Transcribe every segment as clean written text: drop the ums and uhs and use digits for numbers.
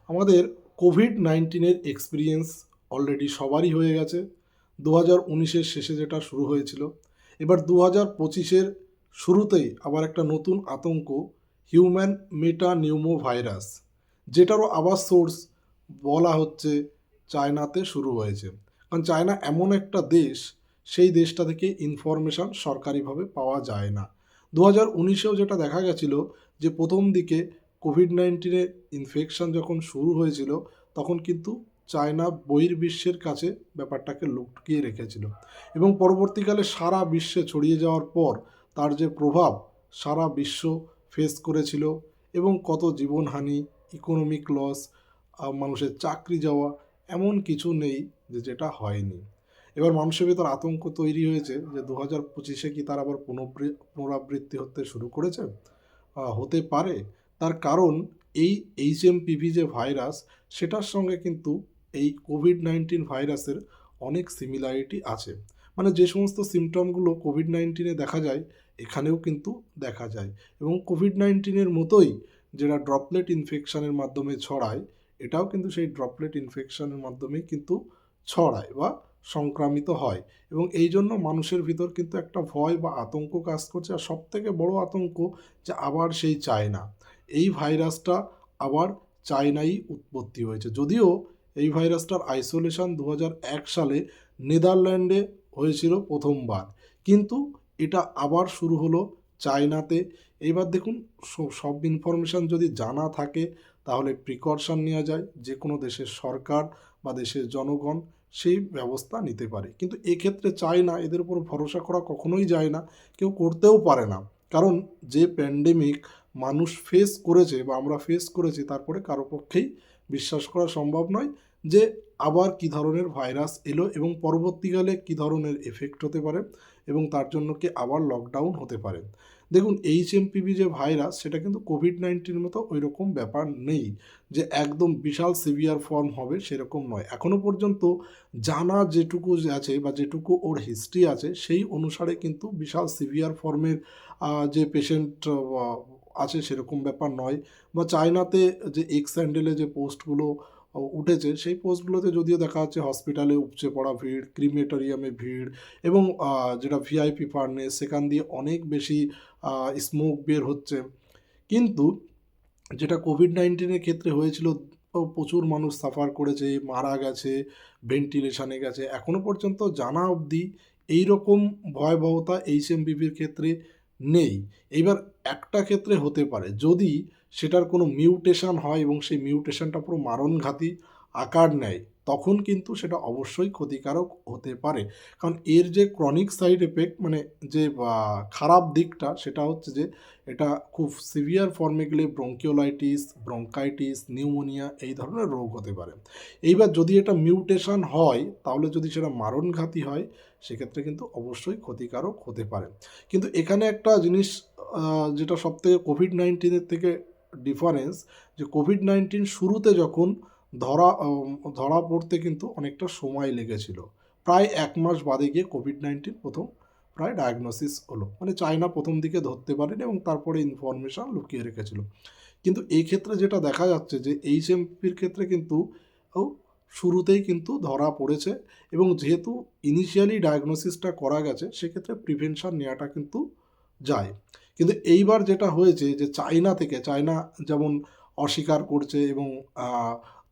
আমাদের COVID-19 experience already সবারই হয়ে গেছে। 2019-এর শেষে যেটা শুরু হয়েছিল। এবার 2025-এর শুরুতেই আবার একটা নতুন আতঙ্ক, হিউম্যান মেটানিউমো ভাইরাস, যেটারও আবার সোর্স বলা হচ্ছে চায়নাতে শুরু হয়েছে। কারণ চায়না এমন একটা দেশ, সেই দেশটা থেকে ইনফরমেশান সরকারিভাবে পাওয়া যায় না। 2019-এও যেটা দেখা গেছিল যে প্রথম দিকে কোভিড-19 ইনফেকশন যখন শুরু হয়েছিল, তখন কিন্তু চায়না বহির্বিশ্বের কাছে ব্যাপারটাকে লুকিয়ে রেখেছিল এবং পরবর্তীকালে সারা বিশ্বে ছড়িয়ে যাওয়ার পর তার যে প্রভাব সারা বিশ্ব ফেস করেছিল এবং কত জীবনহানি, ইকোনমিক লস, মানুষের চাকরি যাওয়া, এমন কিছু নেই যে যেটা হয়নি। এবার মানুষের ভেতর আতঙ্ক তৈরি হয়েছে যে 2025-এ কি তার আবার পুনরাবৃত্তি হতে শুরু করেছে, হতে পারে। তার কারণ এই এইচএমপিভি যে ভাইরাস, সেটার সঙ্গে কিন্তু এই কোভিড-19 ভাইরাসের অনেক সিমিলারিটি আছে। মানে যে সমস্ত সিমটমগুলো কোভিড-19-এ দেখা যায়, এখানেও কিন্তু দেখা যায় এবং কোভিড-19-এর মতোই যেটা ড্রপলেট ইনফেকশনের মাধ্যমে ছড়ায়, এটাও কিন্তু সেই ড্রপলেট ইনফেকশনের মাধ্যমেই কিন্তু ছড়ায় বা সংক্রামিত হয় এবং এই জন্য মানুষের ভিতর কিন্তু একটা ভয় বা আতঙ্ক কাজ করছে। আর সবথেকে বড় আতঙ্ক যে আবার সেই চায়না, এই ভাইরাসটা আবার চায়নাই উৎপত্তি হয়েছে। যদিও এই ভাইরাসটার আইসোলেশন 2001 সালে নেদারল্যান্ডে হয়েছিল প্রথমবার, কিন্তু এটা আবার শুরু হলো চায়নাতে। এইবার দেখুন, সব ইনফরমেশান যদি জানা থাকে তাহলে প্রিকশন নেওয়া যায়, যে কোনো দেশের সরকার বা দেশের জনগণ সেই ব্যবস্থা নিতে পারে। কিন্তু এক্ষেত্রে চায়না, এদের উপর ভরসা করা কখনোই যায় না, কেউ করতেও পারে না। কারণ যে প্যান্ডেমিক মানুষ ফেস করেছে বা আমরা ফেস করেছি, তারপরে কারো পক্ষেই বিশ্বাস করা সম্ভব নয় যে আবার কী ধরনের ভাইরাস এলো এবং পরবর্তীকালে কী ধরনের এফেক্ট হতে পারে এবং তার জন্য কি আবার লকডাউন হতে পারে। দেখুন, এইচএমপিভি যে ভাইরাস, সেটা কিন্তু কোভিড-19 মতো ওই রকম ব্যাপার নেই যে একদম বিশাল সিভিয়ার ফর্ম হবে, সেরকম নয়। এখনও পর্যন্ত জানা যেটুকু আছে বা যেটুকু ওর হিস্ট্রি আছে, সেই অনুসারে কিন্তু বিশাল সিভিয়ার ফর্মের যে পেশেন্ট আছে সেরকম ব্যাপার নয়। বা চায়নাতে যে এক্স হ্যান্ডেলে যে পোস্টগুলো উঠেছে, সেই পোস্টগুলোতে যদিও দেখা যাচ্ছে হসপিটালে উপচে পড়া ভিড়, ক্রিমেটোরিয়ামে ভিড় এবং যেটা ভিআইপি ফার্নেস, সেখান দিয়ে অনেক বেশি স্মোক বের হচ্ছে। কিন্তু যেটা কোভিড-19 ক্ষেত্রে হয়েছিল, প্রচুর মানুষ সাফার করেছে, মারা গেছে, ভেন্টিলেশনে গেছে। এখনও পর্যন্ত জানা অবধি এই রকম ভয়াবহতা এইচএমভিভির ক্ষেত্রে নেই। এইবার একটা ক্ষেত্রে হতে পারে, যদি সেটার কোনো মিউটেশন হয় এবং সেই মিউটেশনটা পুরো মারণঘাতী আকার নেয়, তখন কিন্তু সেটা অবশ্যই ক্ষতিকারক হতে পারে। কারণ এর যে ক্রনিক সাইড এফেক্ট, মানে যে খারাপ দিকটা, সেটা হচ্ছে যে এটা খুব সিভিয়ার ফর্মে গেলে ব্রঙ্কিওলাইটিস, ব্রঙ্কাইটিস, নিউমোনিয়া এই ধরনের রোগ হতে পারে। এইবার যদি এটা মিউটেশন হয়, তাহলে যদি সেটা মারণঘাতী হয়, সেক্ষেত্রে কিন্তু অবশ্যই ক্ষতিকারক হতে পারে। কিন্তু এখানে একটা জিনিস যেটা সবথেকে কোভিড-19 থেকে ডিফারেন্স, যে কোভিড-19 শুরুতে যখন ধরা পড়তে কিন্তু অনেকটা সময় লেগেছিল। প্রায় 1 মাস বাদে গিয়ে কোভিড-19 প্রথম প্রায় ডায়াগনোসিস হলো। মানে চায়না প্রথম দিকে ধরতে পারেনি এবং তারপরে ইনফরমেশন লুকিয়ে রেখেছিল। কিন্তু এই ক্ষেত্রে যেটা দেখা যাচ্ছে যে এইচএমপির ক্ষেত্রে কিন্তু ও শুরুতেই কিন্তু ধরা পড়েছে এবং যেহেতু ইনিশিয়ালি ডায়াগনোসিসটা করা গেছে, সেক্ষেত্রে প্রিভেনশন নেওয়াটা কিন্তু যায়। কিন্তু এইবার যেটা হয়েছে যে চায়না যেমন অস্বীকার করছে এবং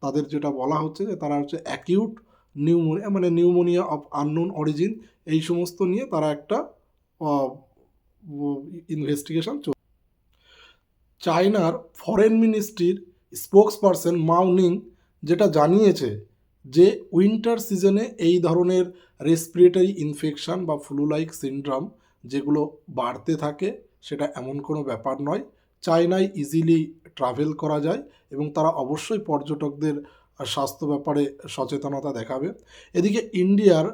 তাদের যেটা বলা হচ্ছে যে তারা হচ্ছে অ্যাকিউট নিউমোনিয়া, মানে নিউমোনিয়া অফ আননোন অরিজিন, এই সমস্ত নিয়ে তারা একটা ইনভেস্টিগেশন চলছে। চায়নার ফরেন মিনিস্ট্রির স্পোকসপারসন মাও নিং যেটা জানিয়েছে যে উইন্টার সিজনে এই ধরনের রেসপিরেটরি ইনফেকশান বা ফ্লু লাইক সিনড্রোম যেগুলো বাড়তে থাকে, সেটা এমন কোনো ব্যাপার নয়। চায়নায় ইজিলি ট্রাভেল করা যায় এবং তারা অবশ্যই পর্যটকদের স্বাস্থ্য ব্যাপারে সচেতনতা দেখাবে। এদিকে ইন্ডিয়ার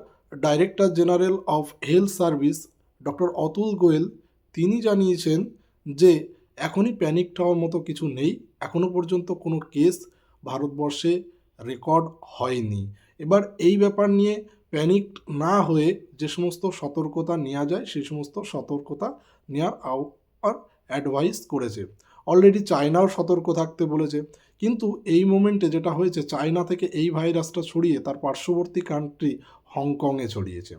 director general of health service doctor Atul Goel, তিনি জানিয়েছেন যে এখনই প্যানিক হওয়ার মতো কিছু নেই। এখনও পর্যন্ত কোনো কেস ভারতবর্ষে রেকর্ড হয়নি। এবার এই ব্যাপার নিয়ে প্যানিক না হয়ে যে সমস্ত সতর্কতা নেওয়া যায়, সেই সমস্ত সতর্কতা নেওয়ার অ্যাডভাইস করেছে। অলরেডি চায়নাও সতর্ক থাকতে বলেছে, কিন্তু এই মোমেন্টে যেটা হয়েছে, চায়না থেকে এই ভাইরাসটা ছড়িয়ে তার পার্শ্ববর্তী কান্ট্রি হংকংয়ে ছড়িয়েছে।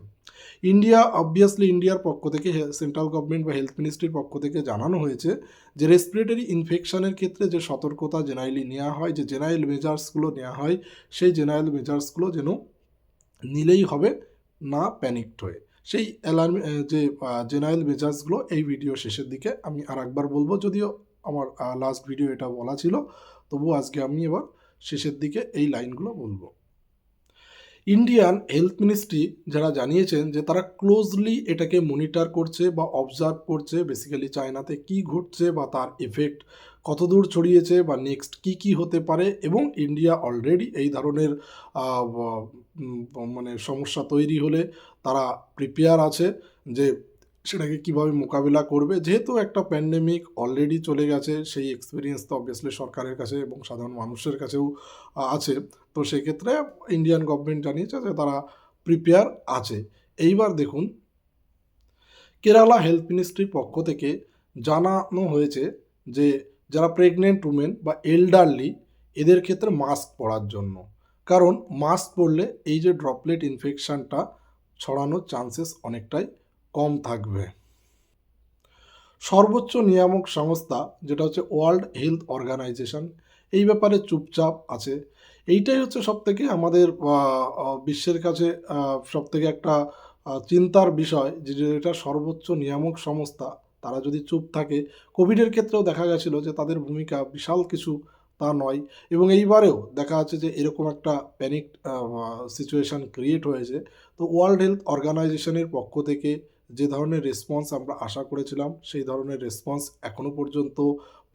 ইন্ডিয়ার পক্ষ থেকে সেন্ট্রাল গভর্নমেন্ট বা হেলথ মিনিস্ট্রির পক্ষ থেকে জানানো হয়েছে যে রেসপিরেটরি ইনফেকশনের ক্ষেত্রে যে সতর্কতা জেনারেলি নেওয়া হয়, যে জেনারেল মেজার্সগুলো নেওয়া হয়, সেই জেনারেল মেজার্সগুলো যেন নিলেই হবে, না প্যানিকড হয়ে। সেই অ্যালার্ম যে জেনারেল মেজার্সগুলো এই ভিডিও শেষের দিকে আমি আর একবার বলবো, যদিও আমার লাস্ট ভিডিও এটা বলা ছিল, তবুও আজকে আমি এবার শেষের দিকে এই লাইনগুলো বলবো। ইন্ডিয়ান হেলথ মিনিস্ট্রি যারা জানিয়েছেন যে তারা ক্লোজলি এটাকে মনিটর করছে বা অবজার্ভ করছে, বেসিক্যালি চায়নাতে কি ঘটছে বা তার এফেক্ট কতদূর ছড়িয়েছে বা নেক্সট কি কি হতে পারে, এবং ইন্ডিয়া অলরেডি এই ধরনের মানে সমস্যা তৈরি হলে তারা প্রিপেয়ার আছে যে সেটাকে কিভাবে মোকাবিলা করবে। যেহেতু একটা প্যান্ডেমিক অলরেডি চলে গেছে, সেই এক্সপিরিয়েন্স তো অবভিয়াসলি সরকারের কাছে এবং সাধারণ মানুষের কাছেও আছে। তো সেক্ষেত্রে ইন্ডিয়ান গভর্নমেন্ট জানিয়েছে যে তারা প্রিপেয়ার আছে। এইবার দেখুন, কেরালা হেলথ মিনিস্ট্রির পক্ষ থেকে জানানো হয়েছে যে যারা প্রেগনেন্ট উমেন বা এল্ডারলি, এদের ক্ষেত্রে মাস্ক পরার জন্য। কারণ মাস্ক পরলে এই যে ড্রপলেট ইনফেকশনটা ছড়ানোর চান্সেস অনেকটাই কম থাকবে। সর্বোচ্চ নিয়ামক সংস্থা যেটা হচ্ছে ওয়ার্ল্ড হেলথ অর্গানাইজেশন, এই ব্যাপারে চুপচাপ আছে। এইটাই হচ্ছে সবথেকে আমাদের বিশ্বের কাছে সবথেকে একটা চিন্তার বিষয়, যে এটা সর্বোচ্চ নিয়ামক সংস্থা, তারা যদি চুপ থাকে। কোভিডের ক্ষেত্রেও দেখা গেছিল যে তাদের ভূমিকা বিশাল কিছু তা নয়, এবং এইবারেও দেখা যাচ্ছে যে এরকম একটা প্যানিক সিচুয়েশান ক্রিয়েট হয়েছে। তো ওয়ার্ল্ড হেলথ অর্গানাইজেশনের পক্ষ থেকে যে ধরনের রেসপন্স আমরা আশা করেছিলাম, সেই ধরনের রেসপন্স এখনও পর্যন্ত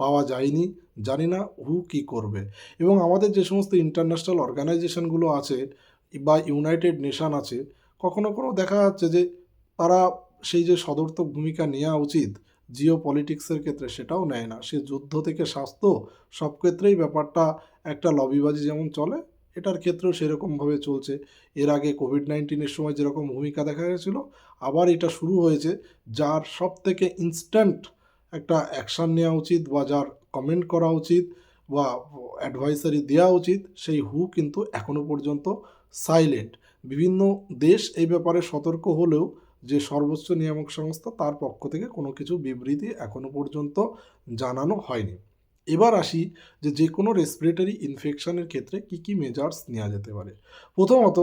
পাওয়া যায়নি। জানি না হু কী করবে। এবং আমাদের যে সমস্ত ইন্টারন্যাশনাল অর্গানাইজেশনগুলো আছে বা ইউনাইটেড নেশন আছে, কখনো দেখা যাচ্ছে যে তারা সেই যে সদর্থক ভূমিকা নেওয়া উচিত জিও পলিটিক্সের ক্ষেত্রে, সেটাও নেয় না। সে যুদ্ধ থেকে স্বাস্থ্য, সব ক্ষেত্রেই ব্যাপারটা একটা লবিবাজি যেমন চলে, এটার ক্ষেত্রেও সেরকমভাবে চলছে। এর আগে কোভিড-19 সময় যেরকম ভূমিকা দেখা গেছিলো, আবার এটা শুরু হয়েছে। যার সব থেকে ইনস্ট্যান্ট একটা অ্যাকশান নেওয়া উচিত বা যার কমেন্ট করা উচিত বা অ্যাডভাইসারি দেওয়া উচিত, সেই হু কিন্তু এখনও পর্যন্ত সাইলেন্ট। বিভিন্ন দেশ এই ব্যাপারে সতর্ক হলেও যে সর্বোচ্চ নিয়ামক সংস্থা, তার পক্ষ থেকে কোনো কিছু বিবৃতি এখনও পর্যন্ত জানানো হয়নি। এবার আসি যে কোনো রেসপিরেটরি ইনফেকশনের ক্ষেত্রে কি কি মেজার্স নেওয়া যেতে পারে। প্রথমত,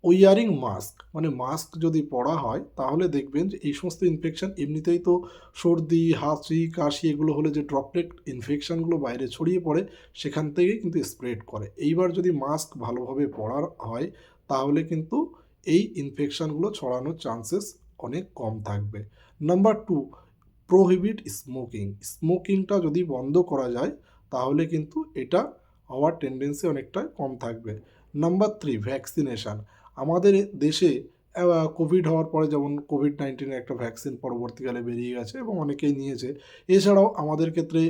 ওয়ারিং মাস্ক, মানে মাস্ক যদি পরা হয় তাহলে দেখবেন যে এই সমস্ত ইনফেকশন এমনিতেই তো সর্দি, হাঁচি, কাশি এগুলো হলে যে ড্রপলেট ইনফেকশনগুলো বাইরে ছড়িয়ে পড়ে, সেখান থেকেই কিন্তু স্প্রেড করে। এইবার যদি মাস্ক ভালোভাবে পরার হয় তাহলে কিন্তু এই ইনফেকশনগুলো ছড়ানোর চান্সেস অনেক কম থাকবে। Number 2, প্রোহিবিট smoking. স্মোকিংটা যদি বন্ধ করা যায় তাহলে কিন্তু এটা হওয়ার টেন্ডেন্সি অনেকটাই কম থাকবে। Number 3, vaccination. আমাদের দেশে কোভিড হওয়ার পরে যেমন কোভিড-19 একটা ভ্যাকসিন পরবর্তীকালে বেরিয়ে গেছে এবং অনেকেই নিয়েছে। এছাড়াও আমাদের ক্ষেত্রে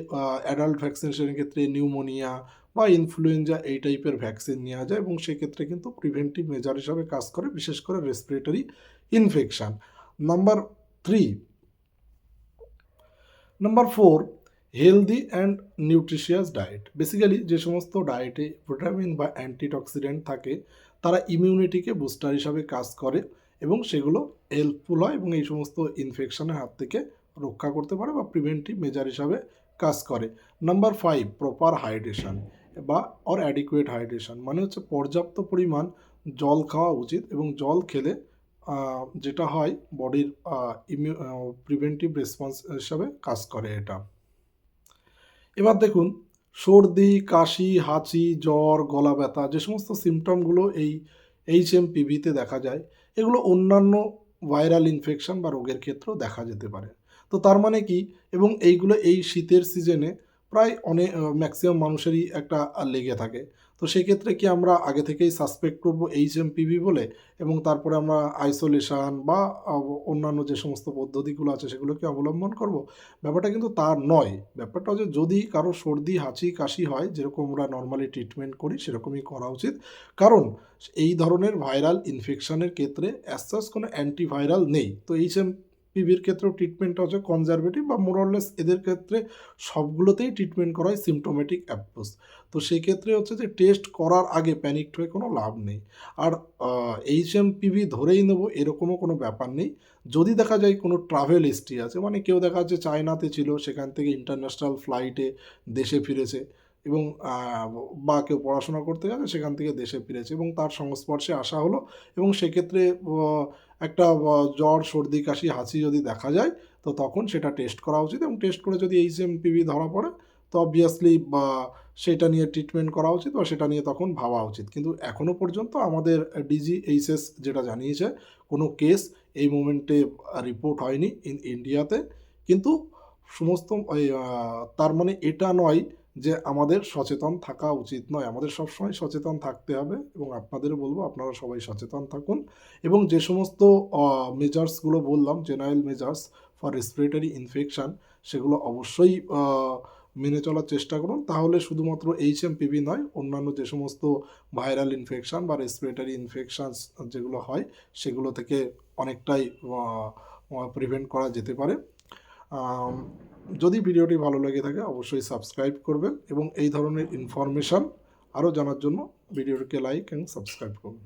অ্যাডাল্ট ভ্যাকসিনেশনের ক্ষেত্রে নিউমোনিয়া বা ইনফ্লুয়েঞ্জা এই টাইপের ভ্যাকসিন নেওয়া যায়, এবং সেক্ষেত্রে কিন্তু প্রিভেন্টিভ মেজার হিসাবে কাজ করে, বিশেষ করে respiratory infection. Number 4, healthy and nutritious diet. Basically যে সমস্ত ডায়েটে ভিটামিন বা অ্যান্টিঅক্সিডেন্ট থাকে, তারা ইমিউনিটিকে বুস্টার হিসাবে কাজ করে এবং সেগুলো হেল্পফুল হয় এবং এই সমস্ত ইনফেকশনের হাত থেকে রক্ষা করতে পারে বা প্রিভেন্টিভ মেজার হিসাবে কাজ করে। নাম্বার 5, প্রপার হাইড্রেশন বা অ্যাডিকুয়েট হাইড্রেশন, মানে হচ্ছে পর্যাপ্ত পরিমাণ জল খাওয়া উচিত, এবং জল খেলে যেটা হয় বডির প্রিভেন্টিভ রেসপন্স হিসাবে কাজ করে এটা। এবার দেখুন, সর্দি, কাশি, হাঁচি, জ্বর, গলা ব্যথা, যে সমস্ত সিমটমগুলো এই HMPVতে দেখা যায়, এগুলো অন্যান্য ভাইরাল ইনফেকশন বা রোগের ক্ষেত্রেও দেখা যেতে পারে। তো তার মানে কি, এবং এইগুলো এই শীতের সিজনে প্রায় ম্যাক্সিমাম মানুষেরই একটা লেগে থাকে। তো সেক্ষেত্রে কি আমরা আগে থেকেই সাসপেক্ট করব HMPV বলে, এবং তারপরে আমরা আইসোলেশন বা অন্যান্য যে সমস্ত পদ্ধতিগুলো আছে সেগুলোকে অবলম্বন করব? ব্যাপারটা কিন্তু তা নয়। ব্যাপারটা হচ্ছে, যদি কারো সর্দি, হাঁচি, কাশি হয়, যেরকম আমরা নর্মালি ট্রিটমেন্ট করি সেরকমই করা উচিত। কারণ এই ধরনের ভাইরাল ইনফেকশনের ক্ষেত্রে অ্যাজ সাচ কোনো অ্যান্টিভাইরাল নেই। তো HMPVর ক্ষেত্রেও ট্রিটমেন্টটা হচ্ছে কনজারভেটিভ বা মোর অর লেস এদের ক্ষেত্রে সবগুলোতেই ট্রিটমেন্ট করা হয় সিমটোমেটিক অ্যাপ্রোচ। তো তো সেক্ষেত্রে হচ্ছে যে টেস্ট করার আগে প্যানিকড হয়ে কোনো লাভ নেই। আর এইচএমপিভি ধরেই নেব এরকমও কোনো ব্যাপার নেই। যদি দেখা যায় কোনো ট্রাভেল হিস্ট্রি আছে, মানে কেউ দেখা যাচ্ছে চায়নাতে ছিল, সেখান থেকে ইন্টারন্যাশনাল ফ্লাইটে দেশে ফিরেছে এবং বা কেউ পড়াশোনা করতে গেছে সেখান থেকে দেশে ফিরেছে এবং তার সংস্পর্শে আসা হলো এবং সেক্ষেত্রে একটা জ্বর, সর্দি, কাশি, হাঁচি যদি দেখা যায় তো তখন সেটা টেস্ট করা উচিত এবং টেস্ট করে যদি এইচএমপিভি ধরা পড়ে তো অবভিয়াসলি বা সেটা নিয়ে ট্রিটমেন্ট করা উচিত বা সেটা নিয়ে তখন ভাবা উচিত। কিন্তু এখনও পর্যন্ত আমাদের ডিজিএইচএস যেটা জানিয়েছে কোনো কেস এই মোমেন্টে রিপোর্ট হয়নি ইন্ডিয়াতে। কিন্তু সমস্ত তার মানে এটা নয় যে আমাদের সচেতন থাকা উচিত নয়। আমাদের সবসময় সচেতন থাকতে হবে এবং আপনাদেরও বলবো আপনারা সবাই সচেতন থাকুন এবং যে সমস্ত মেজার্সগুলো বললাম, general measures for respiratory infection, সেগুলো অবশ্যই মেনে চলার চেষ্টা করুন। তাহলে শুধুমাত্র এইচএমপিভি নয়, অন্যান্য যে সমস্ত ভাইরাল ইনফেকশান বা রেসপিরেটরি ইনফেকশানস যেগুলো হয় সেগুলো থেকে অনেকটাই প্রিভেন্ট করা যেতে পারে। যদি ভিডিওটি ভালো লেগে থাকে অবশ্যই সাবস্ক্রাইব করবেন এবং এই ধরনের ইনফরমেশান আরও জানার জন্য ভিডিওটিকে লাইক এবং সাবস্ক্রাইব করুন।